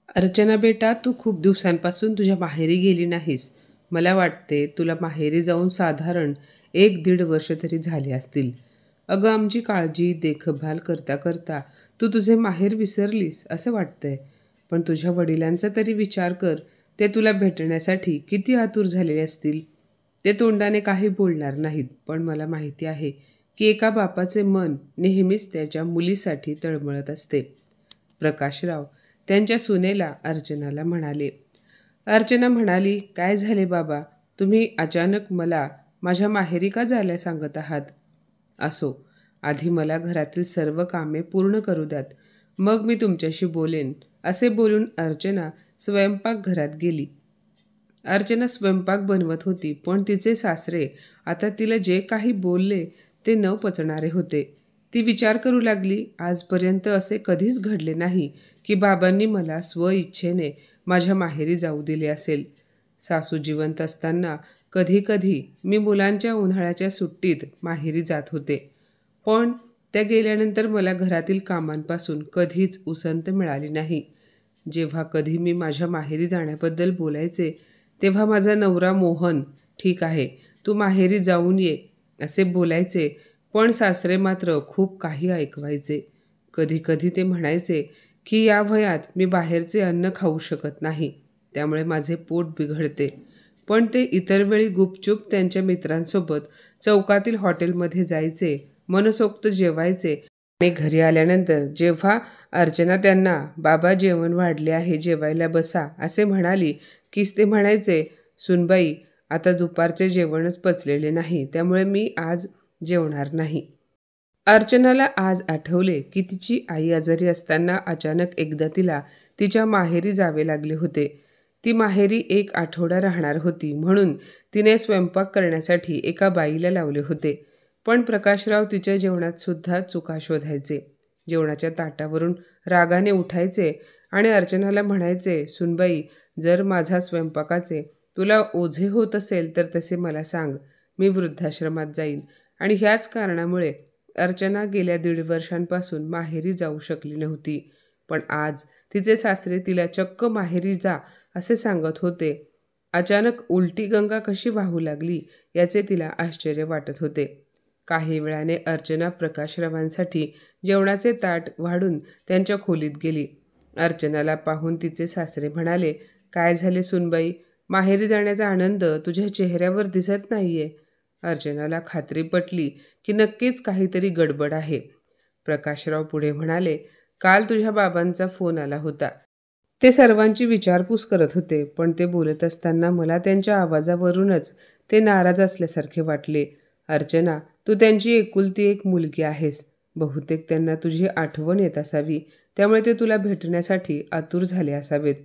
अर्चना बेटा, तू खूप दिवसांपासून तुझ्या माहेरी गेली नाहीस. मला वाटते तुला माहेरी जाऊन साधारण 1-1.5 वर्ष तरी झाले असतील. अगं, आमची काळजी देखभाल करता करता तू तुझे माहेर विसरलीस असं वाटतंय. पण तुझ्या वडिलांचा तरी विचार कर. ते तुला भेटण्यासाठी किती आतुर झालेले असतील. ते तोंडाने काही बोलणार नाहीत, पण मला माहिती आहे की एका बापाचे मन नेहमीच त्याच्या मुलीसाठी तळमळत असते. प्रकाशराव त्यांच्या सुनेला अर्चनाला म्हणाले. अर्चना म्हणाली, काय झाले बाबा, तुम्ही अचानक मला माझ्या माहेरी का जायला सांगत आहात? असो, आधी मला घरातील सर्व कामे पूर्ण करू द्यात, मग मी तुमच्याशी बोलेन, असे बोलून अर्चना स्वयंपाकघरात गेली. अर्चना स्वयंपाक बनवत होती, पण तिचे सासरे आता तिला जे काही बोलले ते न पचणारे होते. ती विचार करू लागली, आजपर्यंत असे कधीच घडले नाही की बाबांनी मला स्वइच्छेने माझ्या माहेरी जाऊ दिले असेल. सासू जिवंत असताना कधी कधी मी मुलांच्या उन्हाळ्याच्या सुट्टीत माहेरी जात होते, पण त्या गेल्यानंतर मला घरातील कामांपासून कधीच उसंत मिळाली नाही. जेव्हा कधी मी माझ्या माहेरी जाण्याबद्दल बोलायचे, तेव्हा माझा नवरा मोहन, ठीक आहे, तू माहेरी जाऊन ये, असे बोलायचे, पण सासरे मात्र खूप काही ऐकवायचे. कधी कधी ते म्हणायचे की या वयात मी बाहेरचे अन्न खाऊ शकत नाही, त्यामुळे माझे पोट बिघडते. पण ते इतर वेळी गुपचूप त्यांच्या मित्रांसोबत चौकातील हॉटेलमध्ये जायचे, मनसोक्त जेवायचे आणि घरी आल्यानंतर जेव्हा अर्चना त्यांना बाबा जेवण वाढले आहे, जेवायला बसा, असे म्हणाली की ते म्हणायचे, सुनबाई, आता दुपारचे जेवणच पचलेले नाही, त्यामुळे मी आज जेवणार नाही. अर्चनाला आज आठवले की तिची आई आजारी असताना अचानक एकदा तिला तिच्या माहेरी जावे लागले होते. ती माहेरी 1 आठवडा राहणार होती, म्हणून तिने स्वयंपाक करण्यासाठी एका बाईला लावले होते. पण प्रकाशराव तिच्या जेवणात सुद्धा चुका शोधायचे. जेवणाच्या ताटावरून रागाने उठायचे आणि अर्चनाला म्हणायचे, सुनबाई, जर माझा स्वयंपाकाचे तुला ओझे होत असेल तर तसे मला सांग, मी वृद्धाश्रमात जाईन. आणि ह्याच कारणामुळे अर्चना गेल्या 1.5 वर्षांपासून माहेरी जाऊ शकली नव्हती. पण आज तिचे सासरे तिला चक्क माहेरी जा असे सांगत होते. अचानक उलटी गंगा कशी वाहू लागली याचे तिला आश्चर्य वाटत होते. काही वेळाने अर्चना प्रकाशरावांसाठी जेवणाचे ताट वाढून त्यांच्या खोलीत गेली. अर्चनाला पाहून तिचे सासरे म्हणाले, काय झाले सुनबाई, माहेरी जाण्याचा आनंद तुझ्या चेहऱ्यावर दिसत नाहीये. अर्चनाला खात्री पटली की नक्कीच काहीतरी गडबड आहे. प्रकाशराव पुढे म्हणाले, काल तुझ्या बाबांचा फोन आला होता. ते सर्वांची विचारपूस करत होते, पण ते बोलत असताना मला त्यांच्या आवाजावरूनच ते नाराज असल्यासारखे वाटले. अर्चना, तू त्यांची एकुलती एक मुलगी आहेस. बहुतेक त्यांना तुझी आठवण येत असावी, त्यामुळे ते तुला भेटण्यासाठी आतुर झाले असावेत,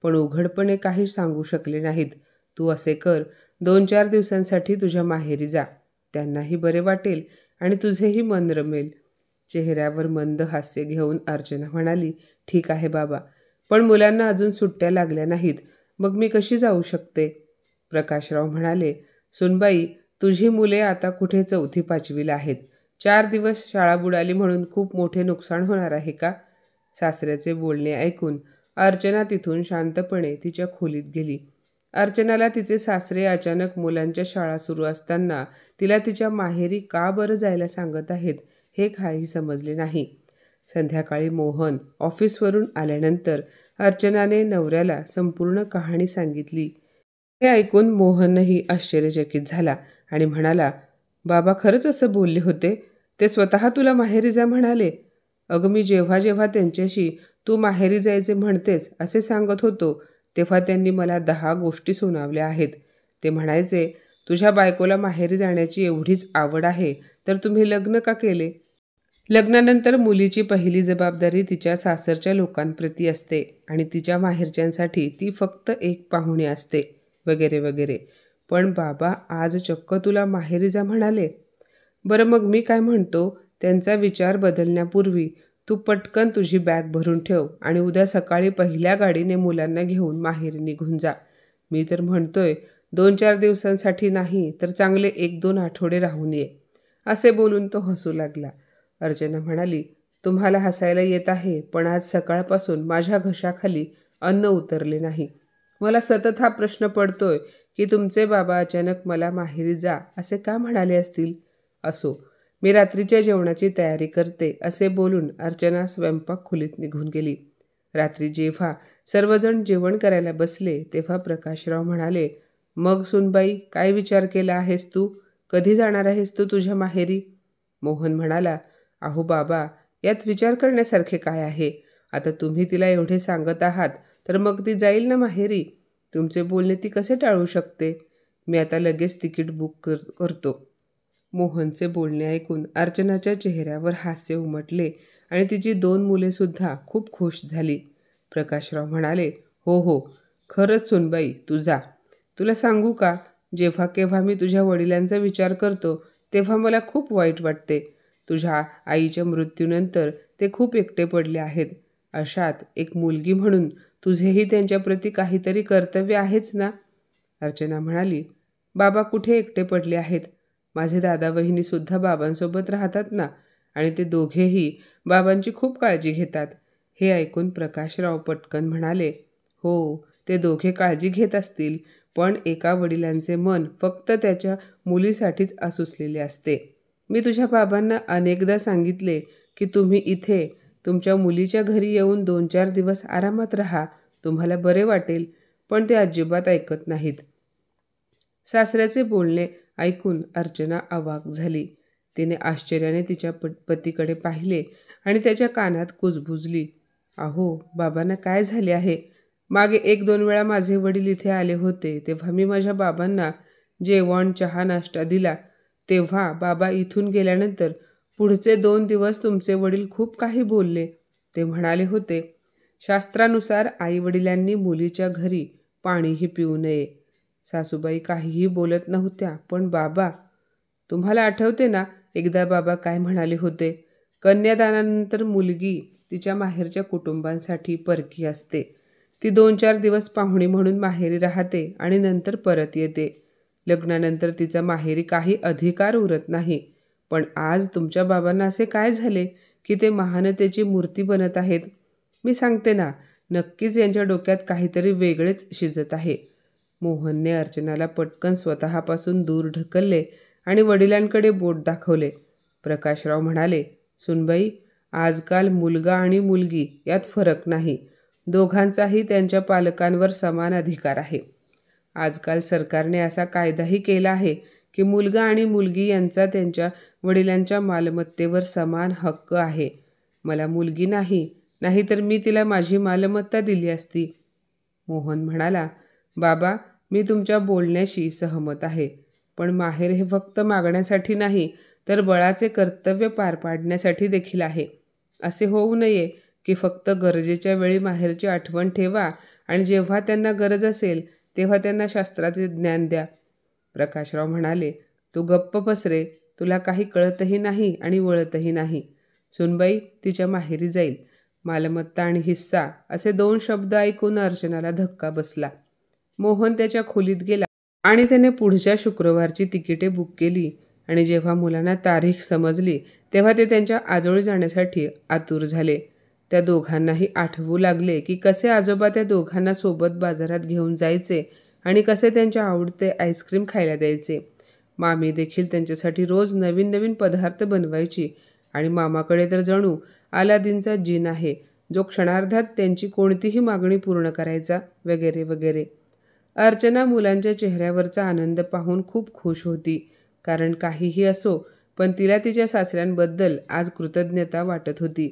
पण उघडपणे काही सांगू शकले नाहीत. तू असे कर, 2-4 दिवसांसाठी तुझ्या माहेरी जा. त्यांनाही बरे वाटेल आणि तुझेही मन रमेल. चेहऱ्यावर मंद हास्य घेऊन अर्चना म्हणाली, ठीक आहे बाबा, पण मुलांना अजून सुट्ट्या लागल्या नाहीत, मग मी कशी जाऊ शकते? प्रकाशराव म्हणाले, सुनबाई, तुझी मुले आता कुठे 4थी-5वीला आहेत. 4 दिवस शाळा बुडाली म्हणून खूप मोठे नुकसान होणार आहे का? सासऱ्याचे बोलणे ऐकून अर्चना तिथून शांतपणे तिच्या खोलीत गेली. अर्चनाला तिचे सासरे अचानक मुलांच्या शाळा सुरू असताना तिला तिच्या माहेरी का बरं जायला सांगत आहेत हे काही समजले नाही. संध्याकाळी मोहन ऑफिसवरून आल्यानंतर अर्चनाने नवऱ्याला संपूर्ण कहाणी सांगितली. हे ऐकून मोहनही आश्चर्यचकित झाला आणि म्हणाला, बाबा खरंच असं बोलले होते? ते स्वतः तुला माहेरी जा म्हणाले? अगं, मी जेव्हा जेव्हा त्यांच्याशी तू माहेरी जायचे म्हणतेस असे सांगत होतो, तेव्हा त्यांनी मला 10 गोष्टी सुनावल्या आहेत. ते म्हणायचे, तुझ्या बायकोला माहेरी जाण्याची एवढीच आवड आहे तर तुम्ही लग्न का केले? लग्नानंतर मुलीची पहिली जबाबदारी तिच्या सासरच्या लोकांप्रती असते आणि तिच्या माहेरच्यांसाठी ती फक्त एक पाहुणी असते, वगैरे वगैरे. पण बाबा आज चक्क तुला माहेरी जा म्हणाले. बरं, मग मी काय म्हणतो, त्यांचा विचार बदलण्यापूर्वी तू पटकन तुझी बॅग भरून ठेव आणि उद्या सकाळी पहिल्या गाडीने मुलांना घेऊन माहेरी निघून जा. मी तर म्हणतोय 2-4 दिवसांसाठी नाही तर चांगले 1-2 आठवडे राहून ये. असे बोलून तो हसू लागला. अर्चना म्हणाली, तुम्हाला हसायला येत आहे, पण आज सकाळपासून माझ्या घशाखाली अन्न उतरले नाही. मला सतत हा प्रश्न पडतोय की तुमचे बाबा अचानक मला माहेरी जा असे का म्हणाले असतील. असो, मी रात्रीच्या जेवणाची तयारी करते असे बोलून अर्चना स्वयंपाक खोलीत निघून गेली. रात्री जेव्हा सर्वजण जेवण करायला बसले तेव्हा प्रकाशराव म्हणाले, मग सुनबाई, काय विचार केला आहेस तू? कधी जाणार आहेस तू तुझ्या माहेरी? मोहन म्हणाला, अहो बाबा, यात विचार करण्यासारखे काय आहे? आता तुम्ही तिला एवढे सांगत आहात तर मग ती जाईल ना माहेरी. तुमचे बोलणे ती कसे टाळू शकते? मी आता लगेच तिकीट बुक करतो. मोहनचे बोलणे ऐकून अर्चनाच्या चेहऱ्यावर हास्य उमटले आणि तिची 2 मुलेसुद्धा खूप खुश झाली. प्रकाशराव म्हणाले, हो हो, खरंच सुनबाई, तू जा. तुला सांगू का, जेव्हा केव्हा मी तुझ्या वडिलांचा विचार करतो तेव्हा मला खूप वाईट वाटते. तुझ्या आईच्या मृत्यूनंतर ते खूप एकटे पडले आहेत. अशात एक मुलगी म्हणून तुझेही त्यांच्याप्रती काहीतरी कर्तव्य आहेच ना. अर्चना म्हणाली, बाबा कुठे एकटे पडले आहेत? माझे दादा वहिनीसुद्धा बाबांसोबत राहतात ना, आणि ते दोघेही बाबांची खूप काळजी घेतात. हे ऐकून प्रकाशराव पटकन म्हणाले, हो, ते दोघे काळजी घेत असतील, पण एका वडिलांचे मन फक्त त्याच्या मुलीसाठीच आसुसलेले असते. मी तुझ्या बाबांना अनेकदा सांगितले की तुम्ही इथे तुमच्या मुलीच्या घरी येऊन 2-4 दिवस आरामात राहा, तुम्हाला बरे वाटेल, पण ते अजिबात ऐकत नाहीत. सासऱ्याचे बोलणे ऐकून अर्चना अवाक झाली. तिने आश्चर्याने तिच्या पतीकडे पाहिले आणि त्याच्या कानात कुजबुजली, अहो, बाबांना काय झाले आहे? मागे 1-2 वेळा माझे वडील इथे आले होते तेव्हा मी माझ्या बाबांना जेवण, चहा, नाश्ता दिला. तेव्हा बाबा इथून गेल्यानंतर पुढचे 2 दिवस तुमचे वडील खूप काही बोलले. ते म्हणाले होते, शास्त्रानुसार आईवडिलांनी मुलीच्या घरी पाणीही पिऊ नये. सासूबाई काहीही बोलत नव्हत्या, पण बाबा, तुम्हाला आठवते ना एकदा बाबा काय म्हणाले होते, कन्यादानानंतर मुलगी तिच्या माहेरच्या कुटुंबांसाठी परकी असते. ती 2-4 दिवस पाहुणी म्हणून माहेरी राहते आणि नंतर परत येते. लग्नानंतर तिचा माहेरी काही अधिकार उरत नाही. पण आज तुमच्या बाबांना असे काय झाले की ते महानतेची मूर्ती बनत आहेत? मी सांगते ना, नक्कीच यांच्या डोक्यात काहीतरी वेगळेच शिजत आहे. मोहनने अर्चनाला पटकन स्वतःपासून दूर ढकलले आणि वडिलांकडे बोट दाखवले. प्रकाशराव म्हणाले, सुनबाई, आजकाल मुलगा आणि मुलगी यात फरक नाही. दोघांचाही त्यांच्या पालकांवर समान अधिकार आहे. आजकाल सरकारने असा कायदाही केला आहे की मुलगा आणि मुलगी यांचा त्यांच्या वडिलांच्या मालमत्तेवर समान हक्क आहे. मला मुलगी नाही, नाहीतर मी तिला माझी मालमत्ता दिली असती. मोहन म्हणाला, बाबा, मी तुमच्या बोलण्याशी सहमत आहे, पण माहेर हे फक्त मागण्यासाठी नाही तर बळाचे कर्तव्य पार पाडण्यासाठी देखील आहे. असे होऊ नये की फक्त गरजेच्या वेळी माहेरची आठवण ठेवा आणि जेव्हा त्यांना गरज असेल तेव्हा त्यांना शास्त्राचे ज्ञान द्या. प्रकाशराव म्हणाले, तू गप्प बस रे, तुला काही कळतही नाही आणि वळतही नाही. सुनबाई तिच्या माहेरी जाईल. मालमत्ता आणि हिस्सा असे 2 शब्द ऐकून अर्चनाला धक्का बसला. मोहन त्याच्या खोलीत गेला आणि त्याने पुढच्या शुक्रवारची तिकिटे बुक केली आणि जेव्हा मुलांना तारीख समजली तेव्हा ते त्यांच्या आजोळी जाण्यासाठी आतुर झाले. त्या दोघांनाही आठवू लागले की कसे आजोबा त्या दोघांना सोबत बाजारात घेऊन जायचे आणि कसे त्यांच्या आवडते आईस्क्रीम खायला द्यायचे. मामी देखील त्यांच्यासाठी रोज नवीन नवीन पदार्थ बनवायची आणि मामाकडे तर जणू अलादीनचा जिन आहे, जो क्षणार्धात त्यांची कोणतीही मागणी पूर्ण करायचा, वगैरे वगैरे. अर्चना मुलांच्या चेहऱ्यावरचा आनंद पाहून खूप खुश होती, कारण काहीही असो पण तिला तिच्या सासऱ्यांबद्दल आज कृतज्ञता वाटत होती.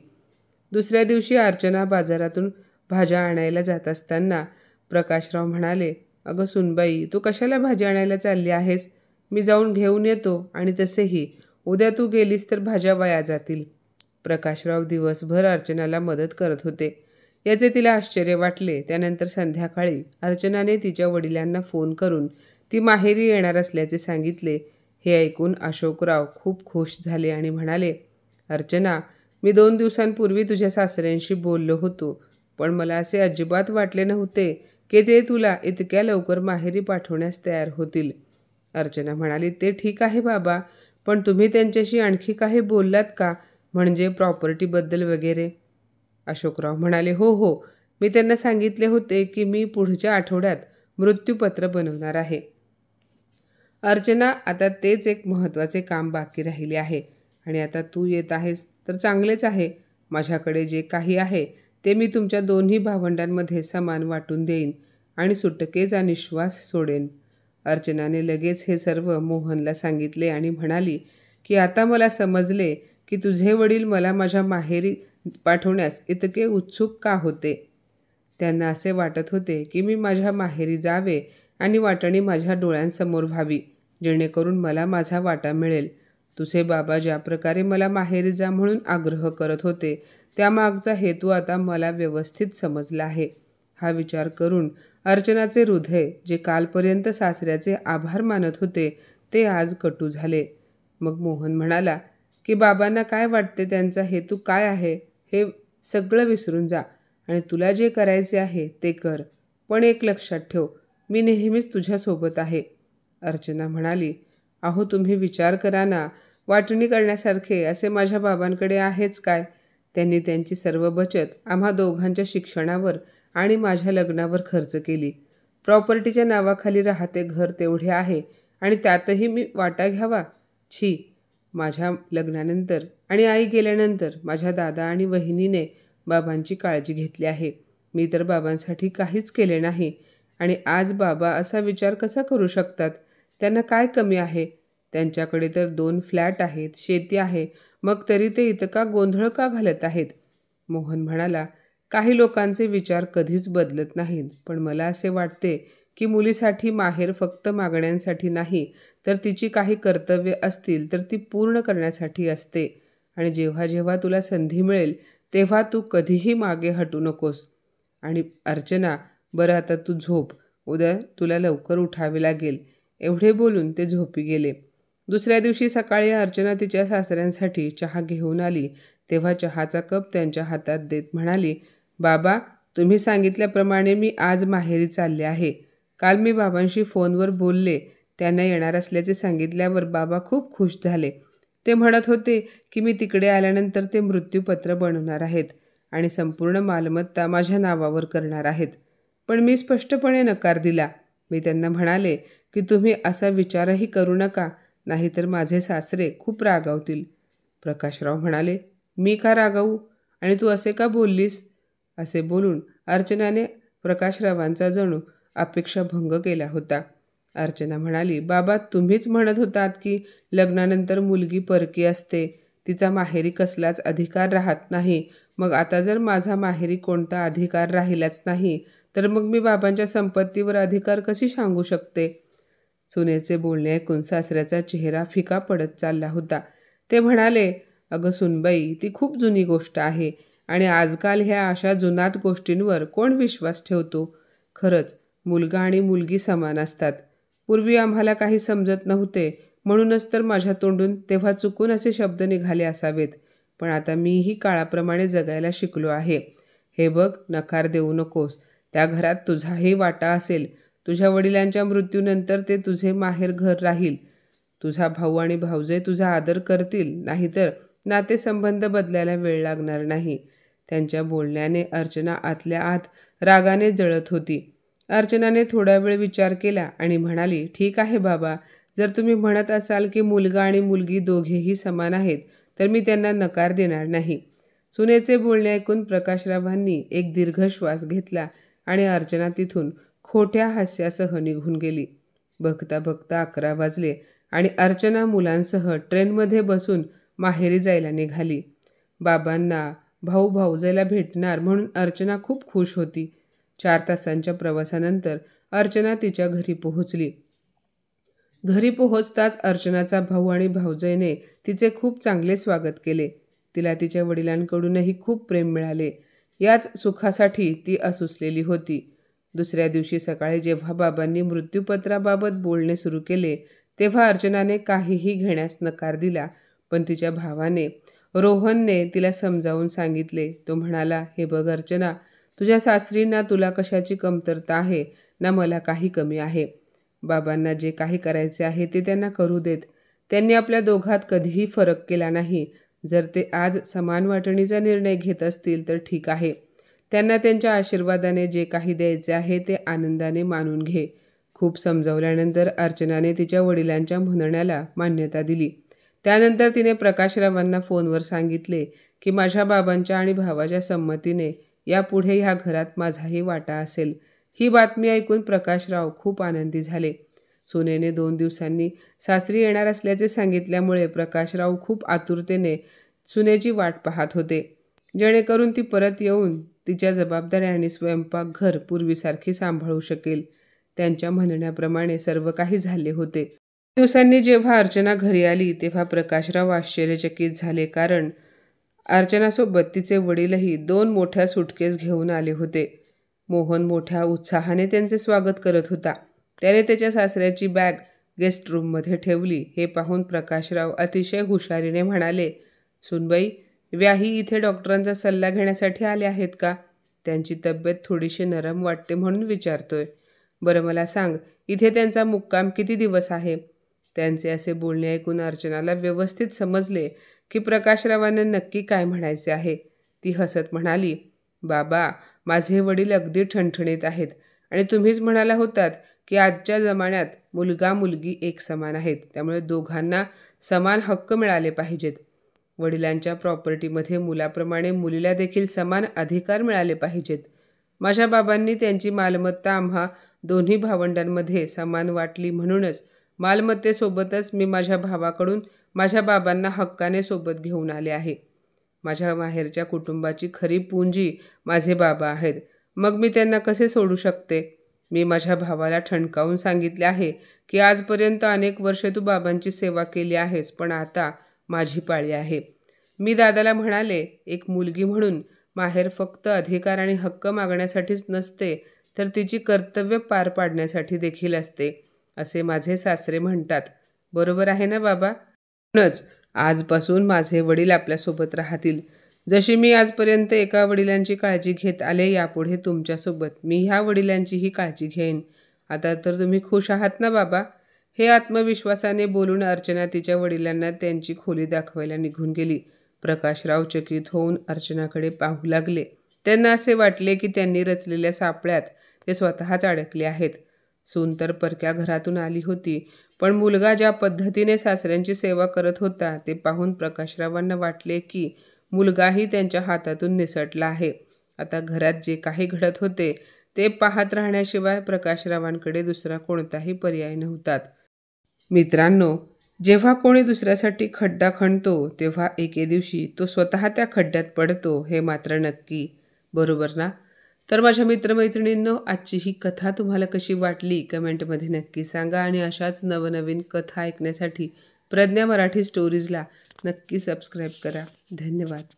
दुसऱ्या दिवशी अर्चना बाजारातून भाज्या आणायला जात असताना प्रकाशराव म्हणाले, अगं सुनबाई, तू कशाला भाजी आणायला चालली आहेस? मी जाऊन घेऊन येतो, आणि तसेही उद्या तू गेलीस तर भाज्या वाया जातील. प्रकाशराव दिवसभर अर्चनाला मदत करत होते. याचे तिला आश्चर्य वाटले. त्यानंतर संध्याकाळी अर्चनाने तिच्या वडिलांना फोन करून ती माहेरी येणार असल्याचे सांगितले. हे ऐकून अशोकराव खूप खुश झाले आणि म्हणाले, अर्चना, मी 2 दिवसांपूर्वी तुझ्या सासऱ्यांशी बोललो होतो, पण मला असे अजिबात वाटले नव्हते की ते तुला इतक्या लवकर माहेरी पाठवण्यास तयार होतील. अर्चना म्हणाली, ते ठीक आहे बाबा, पण तुम्ही त्यांच्याशी आणखी काही बोललात का? म्हणजे प्रॉपर्टीबद्दल वगैरे? अशोकराव म्हणाले, हो हो, मी त्यांना सांगितले होते की मी पुढच्या आठवड्यात मृत्यूपत्र बनवणार आहे. अर्चना, आता तेच एक महत्त्वाचे काम बाकी राहिले आहे आणि आता तू येत आहेस तर चांगलेच आहे. माझ्याकडे जे काही आहे ते मी तुमच्या दोन्ही भावंडांमध्ये समान वाटून देईन आणि सुटकेचा निश्वास सोडेन. अर्चनाने लगेच हे सर्व मोहनला सांगितले आणि म्हणाली की आता मला समजले की तुझे वडील मला माझ्या माहेरी पाठवण्यास इतके उत्सुक का होते. त्यांना असे वाटत होते की मी माझ्या माहेरी जावे आणि वाटणी माझ्या डोळ्यांसमोर व्हावी, जेणेकरून मला माझा वाटा मिळेल. तुझे बाबा ज्या प्रकारे मला माहेरी जा म्हणून आग्रह करत होते त्यामागचा हेतू आता मला व्यवस्थित समजला आहे. हा विचार करून अर्चनाचे हृदय, जे कालपर्यंत सासऱ्याचे आभार मानत होते, ते आज कटू झाले. मग मोहन म्हणाला की बाबांना काय वाटते, त्यांचा हेतू काय आहे हे सगळं विसरून जा आणि तुला जे करायचे आहे ते कर. पण एक लक्षात ठेव, मी नेहमीच तुझ्यासोबत आहे. अर्चना म्हणाली, अहो तुम्ही विचार करा ना, वाटणी करण्यासारखे असे माझ्या बाबांकडे आहेच काय. त्यांनी त्यांची सर्व बचत आम्हा दोघांच्या शिक्षणावर आणि माझ्या लग्नावर खर्च केली. प्रॉपर्टीच्या नावाखाली राहते घर तेवढे आहे आणि त्यातही मी वाटा घ्यावा. छी. माझ्या लग्नानंतर आणि आई गेल्यानंतर माझ्या दादा आणि वहिनीने बाबांची काळजी घेतली आहे. मी तर बाबांसाठी काहीच केले नाही आणि आज बाबा असा विचार कसा करू शकतात. त्यांना काय कमी आहे. त्यांच्याकडे तर 2 फ्लॅट आहेत, शेती आहे, मग तरी ते इतका गोंधळ का घालत आहेत. मोहन म्हणाला, काही लोकांचे विचार कधीच बदलत नाहीत, पण मला असे वाटते की मुलीसाठी माहेर फक्त मागण्यांसाठी नाही तर तिची काही कर्तव्य असतील तर ती पूर्ण करण्यासाठी असते. आणि जेव्हा जेव्हा तुला संधी मिळेल तेव्हा तू कधीही मागे हटू नकोस. आणि अर्चना, बरं आता तू झोप, उद्या तुला लवकर उठावे लागेल. एवढे बोलून ते झोपी गेले. दुसऱ्या दिवशी सकाळी अर्चना तिच्या सासऱ्यांसाठी चहा घेऊन आली तेव्हा चहाचा कप त्यांच्या हातात देत म्हणाली, बाबा, तुम्ही सांगितल्याप्रमाणे मी आज माहेरी चालले आहे. काल मी बाबांशी फोनवर बोलले. त्यांना येणार असल्याचे सांगितल्यावर बाबा खूप खुश झाले. ते म्हणत होते की मी तिकडे आल्यानंतर ते मृत्यूपत्र बनवणार आहेत आणि संपूर्ण मालमत्ता माझ्या नावावर करणार आहेत. पण मी स्पष्टपणे नकार दिला. मी त्यांना म्हणाले की तुम्ही असा विचारही करू नका, नाहीतर माझे सासरे खूप रागावतील. प्रकाशराव म्हणाले, मी का रागावू आणि तू असे का बोललीस. असे बोलून अर्चनाने प्रकाशरावांचा जणू अपेक्षाभंग केला होता. अर्चना म्हणाली, बाबा, तुम्हीच म्हणत होतात की लग्नानंतर मुलगी परकी असते, तिचा माहेरी कसलाच अधिकार राहत नाही. मग आता जर माझा माहेरी कोणता अधिकार राहिलाच नाही तर मग मी बाबांच्या संपत्तीवर अधिकार कशी सांगू शकते. सुनेचे बोलणे ऐकून सासऱ्याचा चेहरा फिका पडत चालला होता. ते म्हणाले, अगं सुनबाई, ती खूप जुनी गोष्ट आहे आणि आजकाल ह्या अशा जुनाट गोष्टींवर कोण विश्वास ठेवतो. खरंच मुलगा आणि मुलगी समान असतात. पूर्वी आम्हाला काही समजत नव्हते म्हणूनच तर माझ्या तोंडून तेव्हा चुकून असे शब्द निघाले असावेत. पण आता मीही काळाप्रमाणे जगायला शिकलो आहे. हे बघ, नकार देऊ नकोस. त्या घरात तुझाही वाटा असेल. तुझ्या वडिलांच्या मृत्यूनंतर ते तुझे माहेर घर राहील. तुझा भाऊ आणि भाऊजे तुझा आदर करतील, नाहीतर नातेसंबंध बदलायला वेळ लागणार नाही. त्यांच्या बोलण्याने अर्चना आतल्या आत रागाने जळत होती. अर्चनाने थोडा वेळ विचार केला आणि म्हणाली, ठीक आहे बाबा, जर तुम्ही म्हणत असाल की मुलगा आणि मुलगी दोघेही समान आहेत तर मी त्यांना नकार देणार नाही. सुनेचे बोलणे ऐकून प्रकाशरावांनी एक दीर्घ श्वास घेतला आणि अर्चना तिथून खोट्या हास्यासह निघून गेली. बघता बघता 11 वाजले आणि अर्चना मुलांसह ट्रेनमध्ये बसून माहेरी जायला निघाली. बाबांना, भाऊ भाऊजाईला भेटणार म्हणून अर्चना खूप खुश होती. 4 तासांच्या प्रवासानंतर अर्चना तिच्या घरी पोहोचली. घरी पोहोचताच अर्चनाचा भाऊ आणि भाऊजाईने तिचे खूप चांगले स्वागत केले. तिला तिच्या वडिलांकडूनही खूप प्रेम मिळाले. याच सुखासाठी ती असुसलेली होती. दुसऱ्या दिवशी सकाळी जेव्हा बाबांनी मृत्यूपत्राबाबत बोलणे सुरू केले तेव्हा अर्चनाने काहीही घेण्यास नकार दिला. पण तिच्या भावाने, रोहनने तिला समजावून सांगितले. तो म्हणाला, हे बघ अर्चना, तुझ्या सासरींना तुला कशाची कमतरता आहे ना मला काही कमी आहे. बाबांना जे काही करायचे आहे ते त्यांना करू देत. त्यांनी आपल्या दोघात कधीही फरक केला नाही. जर ते आज समान वाटणीचा निर्णय घेत असतील तर ठीक आहे, त्यांना त्यांच्या आशीर्वादाने जे काही द्यायचे आहे ते आनंदाने मानून घे. खूप समजावल्यानंतर अर्चनाने तिच्या वडिलांच्या म्हणण्याला मान्यता दिली. त्यानंतर तिने प्रकाशरावांना फोनवर सांगितले की माझ्या बाबांच्या आणि भावाच्या संमतीने यापुढे ह्या घरात माझाही वाटा असेल. ही बातमी ऐकून प्रकाशराव खूप आनंदी झाले. सुनेने 2 दिवसांनी सासरी येणार असल्याचे सांगितल्यामुळे प्रकाशराव खूप आतुरतेने सुनेची वाट पाहत होते, जेणेकरून ती परत येऊन तिच्या जबाबदाऱ्या आणि स्वयंपाकघर पूर्वीसारखी सांभाळू शकेल. त्यांच्या म्हणण्याप्रमाणे सर्व काही झाले होते. दिवसांनी जेव्हा अर्चना घरी आली तेव्हा प्रकाशराव आश्चर्यचकित झाले, कारण अर्चनासोबत तिचे वडीलही 2 मोठ्या सुटकेस घेऊन आले होते. मोहन मोठ्या उत्साहाने त्यांचे स्वागत करत होता. त्याने त्याच्या सासऱ्याची बॅग गेस्ट रूममध्ये ठेवली. हे पाहून प्रकाशराव अतिशय हुशारीने म्हणाले, सुनबाई, व्याही इथे डॉक्टरांचा सल्ला घेण्यासाठी आले आहेत का? त्यांची तब्येत थोडीशी नरम वाटते म्हणून विचारतोय. बरं मला सांग, इथे त्यांचा मुक्काम किती दिवस आहे? त्यांचे असे बोलणे ऐकून अर्चनाला व्यवस्थित समजले की प्रकाशरावांना नक्की काय म्हणायचे आहे. ती हसत म्हणाली, बाबा, माझे वडील अगदी ठणठणीत आहेत आणि तुम्हीच म्हणाला होतात की आजच्या जमान्यात मुलगा मुलगी एक समान आहेत, त्यामुळे दोघांना समान हक्क मिळाले पाहिजेत. वडिलांच्या प्रॉपर्टीमध्ये मुलाप्रमाणे मुलीला देखील समान अधिकार मिळाले पाहिजेत. माझ्या बाबांनी त्यांची मालमत्ता आम्हा दोन्ही भावंडांमध्ये समान वाटली, म्हणूनच मालमत्तेसोबतच मी माझ्या भावाकडून माझ्या बाबांना हक्काने सोबत घेऊन आले आहे. माझ्या माहेरच्या कुटुंबाची खरी पुंजी माझे बाबा आहेत. मग मी त्यांना कसे सोडू शकते? मी माझ्या भावाला ठणकावून सांगितले आहे की आजपर्यंत अनेक वर्षे तू बाबांची सेवा केली आहेस, पण आता माझी पाळी आहे. मी दादाला म्हणाले, एक मुलगी म्हणून माहेर फक्त अधिकार आणि हक्क मागण्यासाठीच नसते, तर तिची कर्तव्य पार पाडण्यासाठी देखील असते, असे माझे सासरे म्हणतात. बरोबर आहे ना बाबा? म्हणूनच आजपासून माझे वडील आपल्यासोबत राहतील. जशी मी आजपर्यंत एका वडिलांची काळजी घेत आले, यापुढे तुमच्यासोबत मी ह्या वडिलांचीही काळजी घेईन. आता तर तुम्ही खुश आहात ना बाबा? हे आत्मविश्वासाने बोलून अर्चना तिच्या वडिलांना त्यांची खोली दाखवायला निघून गेली. प्रकाशराव चकित होऊन अर्चनाकडे पाहू लागले. त्यांना असे वाटले की त्यांनी रचलेल्या सापळ्यात ते स्वतःच अडकले आहेत. सून तर परक्या घरातून आली होती, पण मुलगा ज्या पद्धतीने सासऱ्यांची सेवा करत होता ते पाहून प्रकाशरावांना वाटले की मुलगाही त्यांच्या हातातून निसटला आहे. आता घरात जे काही घडत होते ते पाहत राहण्याशिवाय प्रकाशरावांकडे दुसरा कोणताही पर्याय नव्हता. मित्रांनो, जेव्हा कोणी दुसऱ्यासाठी खड्डा खणतो तेव्हा एके दिवशी तो स्वतः त्या खड्ड्यात पडतो, हे मात्र नक्की. बरोबर ना? तर माझ्या मित्रमैत्रिणींनो, आजची ही कथा तुम्हाला कशी वाटली कमेंटमध्ये नक्की सांगा आणि अशाच नवनवीन कथा ऐकण्यासाठी प्रज्ञा मराठी स्टोरीजला नक्की सबस्क्राईब करा. धन्यवाद.